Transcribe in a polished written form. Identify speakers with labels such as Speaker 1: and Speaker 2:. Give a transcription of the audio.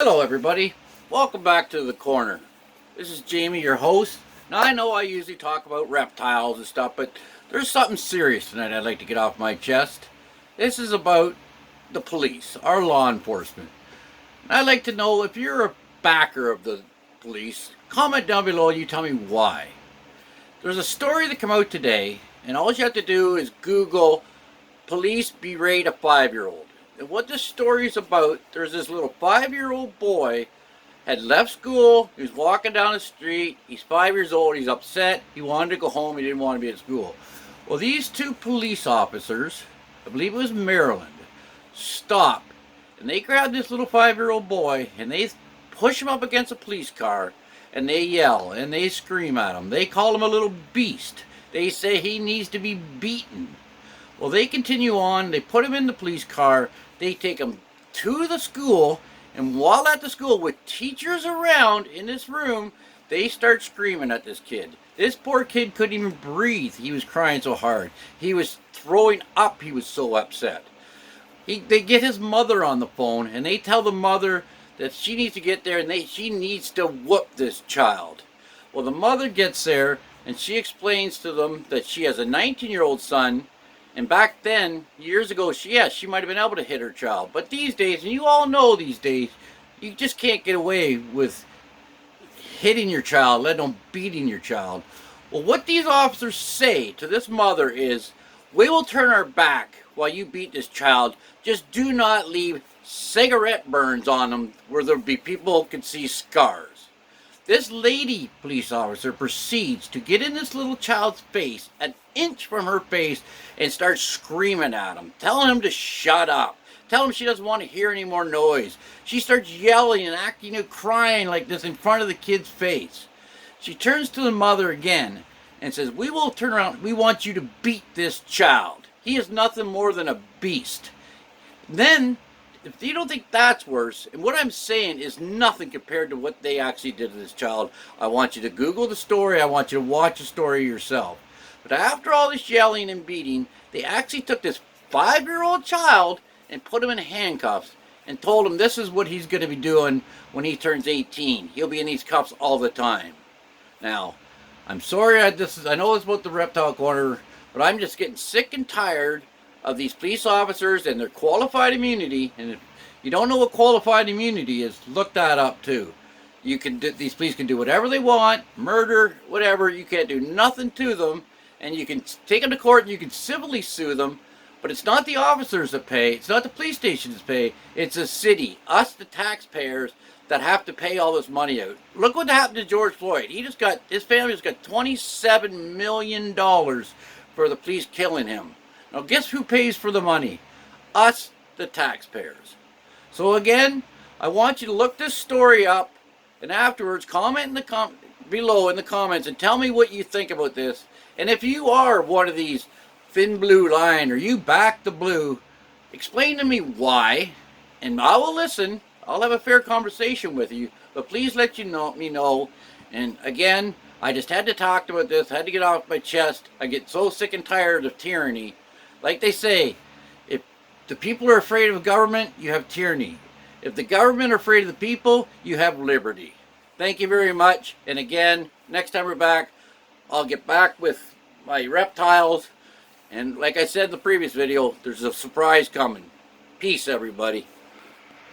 Speaker 1: Hello everybody, welcome back to The Corner. This is Jamie, your host. Now I know I usually talk about reptiles and stuff, but there's something serious tonight I'd like to get off my chest. This is about the police, our law enforcement. And I'd like to know if you're a backer of the police, comment down below and you tell me why. There's a story that came out today, and all you have to do is Google police berate a 5-year-old. And what this story is about, there's this little 5-year-old boy had left school, he was walking down the street, he's 5 years old, he's upset, he wanted to go home, he didn't want to be at school. Well, these two police officers, I believe it was Maryland, stopped, and they grabbed this little 5-year-old boy, and they push him up against a police car, and they yell, and they scream at him. They call him a little beast. They say he needs to be beaten. Well, they continue on, they put him in the police car, they take him to the school, and while at the school with teachers around in this room, they start screaming at this kid. This poor kid couldn't even breathe. He was crying so hard. He was throwing up. He was so upset. They get his mother on the phone, and they tell the mother that she needs to get there, and she needs to whoop this child. Well, the mother gets there, and she explains to them that she has a 19-year-old son, and back then, years ago, she might have been able to hit her child. But these days, and you all know these days, you just can't get away with hitting your child, let alone beating your child. Well, what these officers say to this mother is, we will turn our back while you beat this child. Just do not leave cigarette burns on them where there'll be people who can see scars. This lady police officer proceeds to get in this little child's face, an inch from her face, and starts screaming at him, telling him to shut up, telling him she doesn't want to hear any more noise. She starts yelling and acting and crying like this in front of the kid's face. She turns to the mother again and says, we will turn around, we want you to beat this child. He is nothing more than a beast. Then, if you don't think that's worse, and what I'm saying is nothing compared to what they actually did to this child, I want you to Google the story, I want you to watch the story yourself. But after all this yelling and beating, they actually took this 5-year-old child and put him in handcuffs and told him this is what he's going to be doing when he turns 18. He'll be in these cuffs all the time. Now, I'm sorry I know it's about the reptile corner, but I'm just getting sick and tired of these police officers and their qualified immunity. And if you don't know what qualified immunity is, look that up too. These police can do whatever they want, murder, whatever. You can't do nothing to them, and you can take them to court and you can civilly sue them. But it's not the officers that pay. It's not the police stations that pay. It's the city, us, the taxpayers, that have to pay all this money out. Look what happened to George Floyd. His family just got $27 million for the police killing him. Now guess who pays for the money? Us, the taxpayers. So again, I want you to look this story up, and afterwards comment below in the comments and tell me what you think about this. And if you are one of these thin blue line or you back the blue, explain to me why, and I will listen. I'll have a fair conversation with you, but please let me know. And again, I just had to talk about this, had to get off my chest. I get so sick and tired of tyranny. Like they say, if the people are afraid of government, you have tyranny. If the government are afraid of the people, you have liberty. Thank you very much. And again, next time we're back, I'll get back with my reptiles. And like I said in the previous video, there's a surprise coming. Peace, everybody.